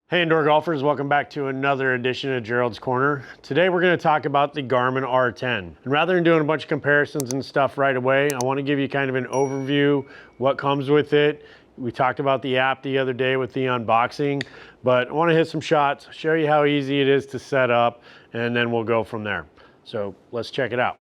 Hey indoor golfers, welcome back to another edition of Gerald's Corner. Today we're going to talk about the Garmin R10. And rather than doing a bunch of comparisons and stuff right away, I want to give you kind of an overview, what comes with it. We talked about the app the other day with the unboxing, but I want to hit some shots, show you how easy it is to set up, and then we'll go from there. So let's check it out.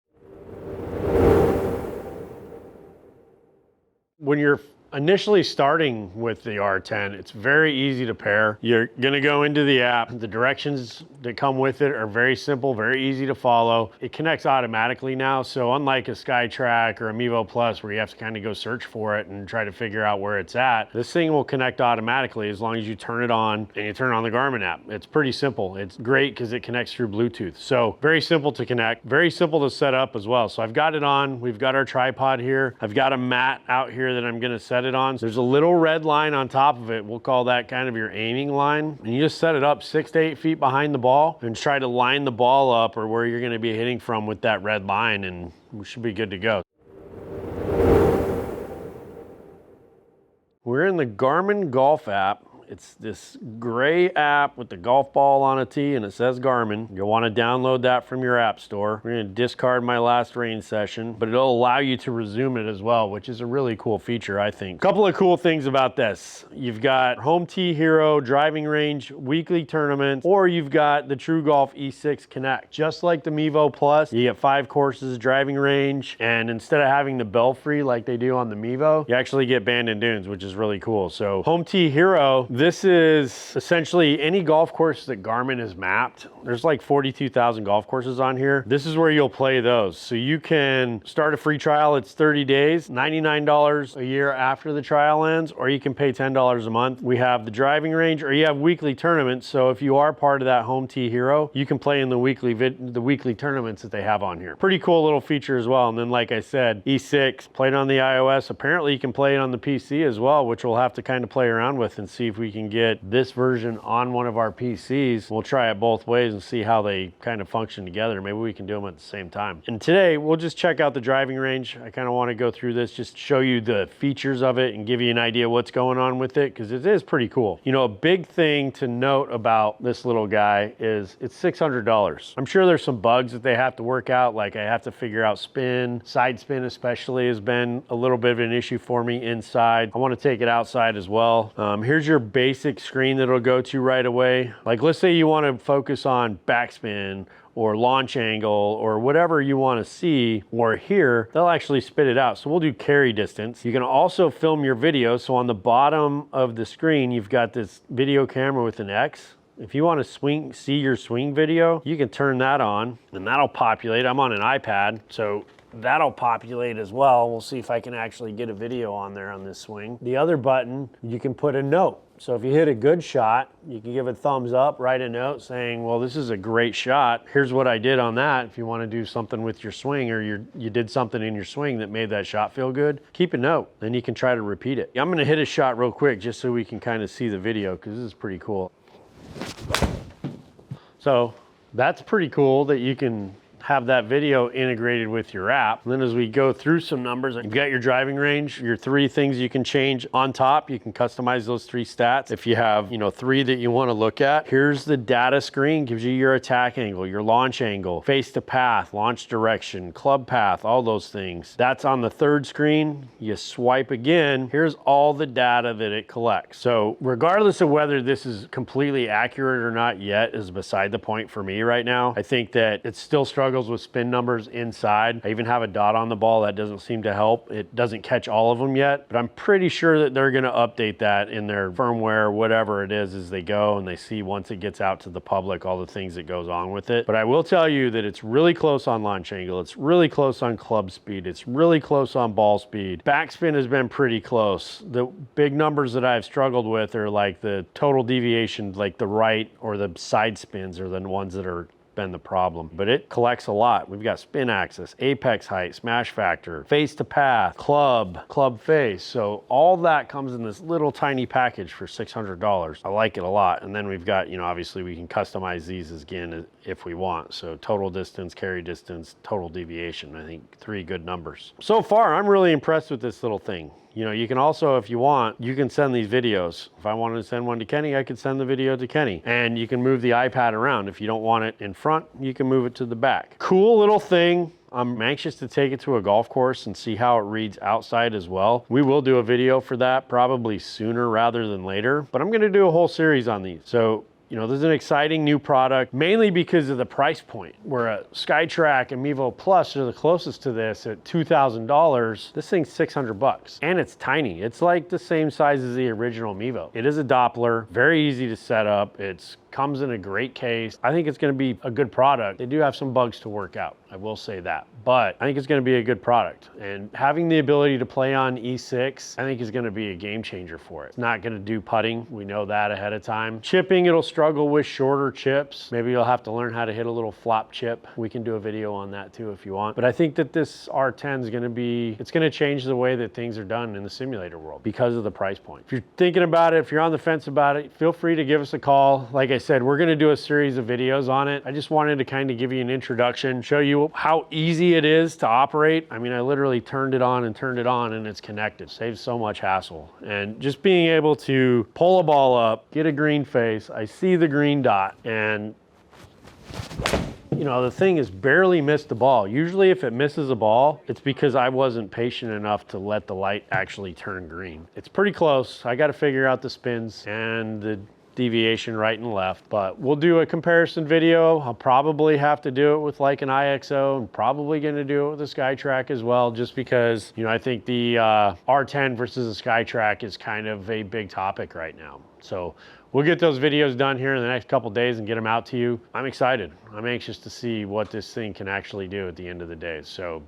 When you're initially starting with the R10, it's very easy to pair. You're gonna go into the app. The directions that come with it are very simple, very easy to follow. It connects automatically now, so unlike a SkyTrack or a Mevo Plus where you have to kind of go search for it and try to figure out where it's at, this thing will connect automatically as long as you turn it on and you turn on the Garmin app. It's pretty simple. It's great because it connects through Bluetooth. So very simple to connect, very simple to set up as well. So I've got it on, we've got our tripod here. I've got a mat out here that I'm gonna set it on. There's a little red line on top of it. We'll call that kind of your aiming line. And you just set it up 6 to 8 feet behind the ball and try to line the ball up or where you're gonna be hitting from with that red line, and we should be good to go. We're in the Garmin Golf app. It's this gray app with the golf ball on a tee and it says Garmin. You'll want to download that from your app store. We're going to discard my last range session, but it'll allow you to resume it as well, which is a really cool feature, I think. A couple of cool things about this. You've got Home Tee Hero, driving range, weekly tournaments, or you've got the True Golf E6 Connect. Just like the Mevo Plus, you get 5 courses, driving range, and instead of having the Belfry like they do on the Mevo, you actually get Bandon Dunes, which is really cool. So Home Tee Hero, this is essentially any golf course that Garmin has mapped. There's like 42,000 golf courses on here. This is where you'll play those. So you can start a free trial. It's 30 days, $99 a year after the trial ends, or you can pay $10 a month. We have the driving range, or you have weekly tournaments. So if you are part of that Home Tee Hero, you can play in the weekly tournaments that they have on here. Pretty cool little feature as well. And then like I said, E6, played on the iOS. Apparently you can play it on the PC as well, which we'll have to kind of play around with and see if we can get this version on one of our PCs. We'll try it both ways and see how they kind of function together. Maybe we can do them at the same time. And today we'll just check out the driving range. I kind of want to go through this, just show you the features of it and give you an idea what's going on with it, because it is pretty cool. You know, a big thing to note about this little guy is it's $600. I'm sure there's some bugs that they have to work out, like I have to figure out spin, side spin especially has been a little bit of an issue for me inside. I want to take it outside as well. Here's your basic screen that it'll go to right away. Like let's say you want to focus on backspin or launch angle or whatever you want to see or hear, they'll actually spit it out. So we'll do carry distance. You can also film your video. So on the bottom of the screen, you've got this video camera with an X. If you want to see your swing video, you can turn that on and that'll populate. I'm on an iPad, so that'll populate as well. We'll see if I can actually get a video on there on this swing. The other button, you can put a note. So if you hit a good shot, you can give a thumbs up, write a note saying, well, this is a great shot. Here's what I did on that. If you want to do something with your swing, or you did something in your swing that made that shot feel good, keep a note. Then you can try to repeat it. I'm going to hit a shot real quick just so we can kind of see the video, because this is pretty cool. So that's pretty cool that you can have that video integrated with your app. And then as we go through some numbers, you've got your driving range, your 3 things you can change on top. You can customize those 3 stats. If you have, 3 that you want to look at, here's the data screen, gives you your attack angle, your launch angle, face to path, launch direction, club path, all those things. That's on the 3rd screen. You swipe again, here's all the data that it collects. So regardless of whether this is completely accurate or not yet is beside the point for me right now. I think that it still struggles with spin numbers inside. I even have a dot on the ball. That doesn't seem to help. It doesn't catch all of them yet, but I'm pretty sure that they're going to update that in their firmware, whatever it is, as they go and they see once it gets out to the public, all the things that goes on with it. But I will tell you that it's really close on launch angle. It's really close on club speed. It's really close on ball speed. Backspin has been pretty close. The big numbers that I've struggled with are like the total deviation, like the right or the side spins are the ones that are been the problem, but it collects a lot. We've got spin axis, apex height, smash factor, face to path, club face. So all that comes in this little tiny package for $600. I like it a lot. And then we've got, you know, obviously we can customize these again if we want. So total distance, carry distance, total deviation. I think 3 good numbers. So far, I'm really impressed with this little thing. You know, you can also, if you want, you can send these videos. If I wanted to send one to Kenny, I could send the video to Kenny. And you can move the iPad around. If you don't want it in front, you can move it to the back. Cool little thing. I'm anxious to take it to a golf course and see how it reads outside as well. We will do a video for that probably sooner rather than later, but I'm gonna do a whole series on these. So, you know, this is an exciting new product, mainly because of the price point. Where a SkyTrack and Mevo Plus are the closest to this at $2,000. This thing's 600 bucks, and it's tiny. It's like the same size as the original Mevo. It is a Doppler, very easy to set up. It's comes in a great case. I think it's gonna be a good product. They do have some bugs to work out, I will say that, but I think it's gonna be a good product. And having the ability to play on E6, I think is gonna be a game changer for it. It's not gonna do putting, we know that ahead of time. Chipping, it'll struggle with shorter chips. Maybe you'll have to learn how to hit a little flop chip. We can do a video on that too if you want. But I think that this R10 is gonna be, it's gonna change the way that things are done in the simulator world because of the price point. If you're thinking about it, if you're on the fence about it, feel free to give us a call. Like I said, we're gonna do a series of videos on it. I just wanted to kind of give you an introduction, show you how easy it is to operate. I mean, I literally turned it on and it's connected. Saves so much hassle. And just being able to pull a ball up, get a green face, I see the green dot, and you know, the thing has barely missed the ball. Usually if it misses a ball, it's because I wasn't patient enough to let the light actually turn green. It's pretty close. I got to figure out the spins and the deviation right and left, but we'll do a comparison video. I'll probably have to do it with like an IXO. I'm probably going to do it with a SkyTrack as well, just because, you know, I think the R10 versus a SkyTrack is kind of a big topic right now. So we'll get those videos done here in the next couple days and get them out to you. I'm excited. I'm anxious to see what this thing can actually do at the end of the day. So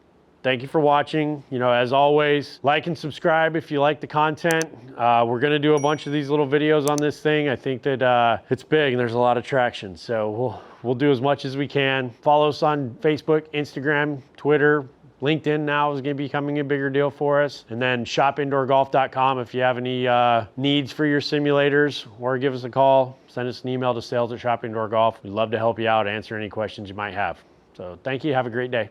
thank you for watching. You know, as always, like and subscribe if you like the content. We're gonna do a bunch of these little videos on this thing. I think that it's big and there's a lot of traction. So we'll do as much as we can. Follow us on Facebook, Instagram, Twitter. LinkedIn now is going to be becoming a bigger deal for us. And then shopindoorgolf.com if you have any needs for your simulators, or give us a call. Send us an email to sales@shopindoorgolf. We'd love to help you out, answer any questions you might have. So thank you. Have a great day.